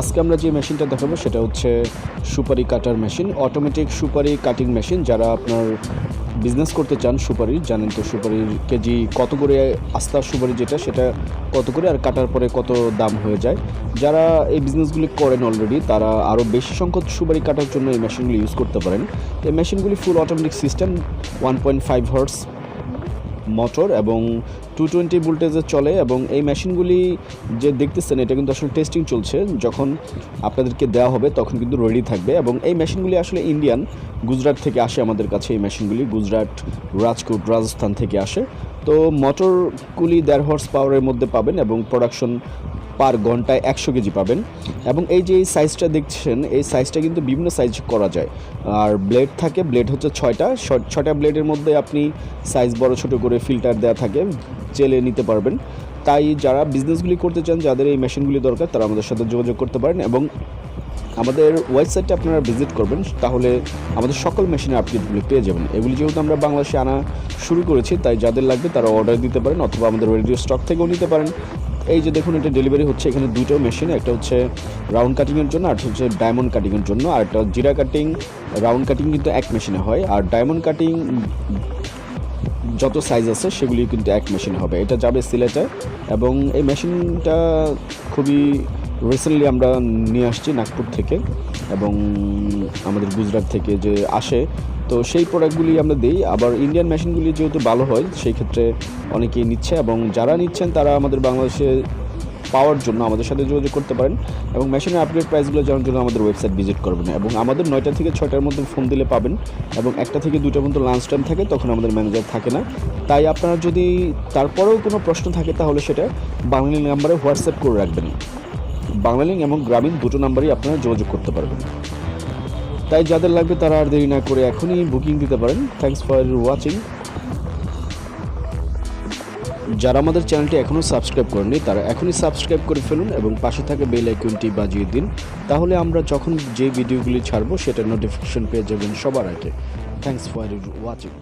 আজকে আমরা যে মেশিনটা দেখাবো সেটা হচ্ছে সুপারি কাটার মেশিন, অটোমেটিক সুপারি কাটিং মেশিন। যারা আপনার বিজনেস করতে চান সুপারির, জানেন তো সুপারির কেজি কত করে, আস্তা সুপারি যেটা সেটা কত করে, আর কাটার পরে কত দাম হয়ে যায়। যারা এই বিজনেসগুলি করেন অলরেডি, তারা আরও বেশি সংখ্যক সুপারি কাটার জন্য এই মেশিনগুলি ইউজ করতে পারেন। এই মেশিনগুলি full automatic system, 1.5 horse motor এবং 220 ভোল্টেজে চলে। এবং এই মেশিনগুলি যে দেখতেছেন এটা কিন্তু আসলে টেস্টিং চলছে, যখন আপনাদেরকে দেওয়া হবে তখন কিন্তু রেডি থাকবে। এবং এই মেশিনগুলি আসলে ইন্ডিয়ান, গুজরাট থেকে আসে আমাদের কাছে এই মেশিনগুলি, গুজরাট, রাজকোট, রাজস্থান থেকে আসে। তো মোটরগুলি 1.5 হর্স পাওয়ারের মধ্যে পাবেন এবং প্রোডাকশন পার ঘন্টায় 100 কেজি পাবেন। এবং এই যে এই সাইজটা দেখছেন, এই সাইজটা কিন্তু বিভিন্ন সাইজ করা যায়। আর ব্লেড থাকে, ব্লেড হচ্ছে 6টা ব্লেডের মধ্যে আপনি সাইজ বড় ছোটো করে ফিল্টার দেওয়া থাকে, চেলে নিতে পারবেন। তাই যারা বিজনেসগুলি করতে চান, যাদের এই মেশিনগুলি দরকার, তারা আমাদের সাথে যোগাযোগ করতে পারেন। এবং আমাদের ওয়েবসাইটে আপনারা ভিজিট করবেন, তাহলে আমাদের সকল মেশিনের আপডেটগুলি পেয়ে যাবেন। এগুলি যেহেতু আমরা বাংলাদেশে আনা শুরু করেছি, তাই যাদের লাগবে তারা অর্ডার দিতে পারেন, অথবা আমাদের রেডিও স্টক থেকেও নিতে পারেন। এই যে দেখুন, এটা ডেলিভারি হচ্ছে এখানে দুটো মেশিন, একটা হচ্ছে রাউন্ড কাটিংয়ের জন্য, আর হচ্ছে ডায়মন্ড কাটিংয়ের জন্য। আর একটা জিরা কাটিং, রাউন্ড কাটিং কিন্তু এক মেশিনে হয়, আর ডায়মন্ড কাটিং যত সাইজ আছে সেগুলি কিন্তু এক মেশিনে হবে। এটা যাবে সিলেটে। এবং এই মেশিনটা খুবই রিসেন্টলি আমরা নিয়ে আসছি নাগপুর থেকে, এবং আমাদের গুজরাট থেকে যে আসে, তো সেই প্রোডাক্টগুলি আমরা দিই। আবার ইন্ডিয়ান মেশিনগুলি যেহেতু ভালো হয়, সেই ক্ষেত্রে অনেকেই নিচ্ছে। এবং যারা নিচ্ছেন তারা আমাদের বাংলাদেশে পাওয়ার জন্য আমাদের সাথে যোগাযোগ করতে পারেন। এবং মেশিনের আপডেট প্রাইসগুলো জানার জন্য আমাদের ওয়েবসাইট ভিজিট করবেন। এবং আমাদের 9টা থেকে 6টার মধ্যে ফোন দিলে পাবেন, এবং 1টা থেকে 2টা পর্যন্ত লাঞ্চ টাইম থাকে, তখন আমাদের ম্যানেজার থাকে না। তাই আপনারা যদি তারপরেও কোনো প্রশ্ন থাকে, তাহলে সেটা বাংলা নাম্বারে হোয়াটসঅ্যাপ করে রাখবেন। বাংলালিংক এবং গ্রামীণ দুটো নাম্বারই আপনারা যোগাযোগ করতে পারবেন। তাই যাদের লাগবে তারা আর দেরি না করে এখনই বুকিং দিতে পারেন। Thanks for watching. যারা আমাদের চ্যানেলটি এখনও সাবস্ক্রাইব করেনি, তারা এখনই সাবস্ক্রাইব করে ফেলুন এবং পাশে থাকা বেল আইকনটি বাজিয়ে দিন। তাহলে আমরা যখন যে ভিডিওগুলি ছাড়বো সেটার নোটিফিকেশন পেয়ে যাবেন সবার আগে। Thanks for watching.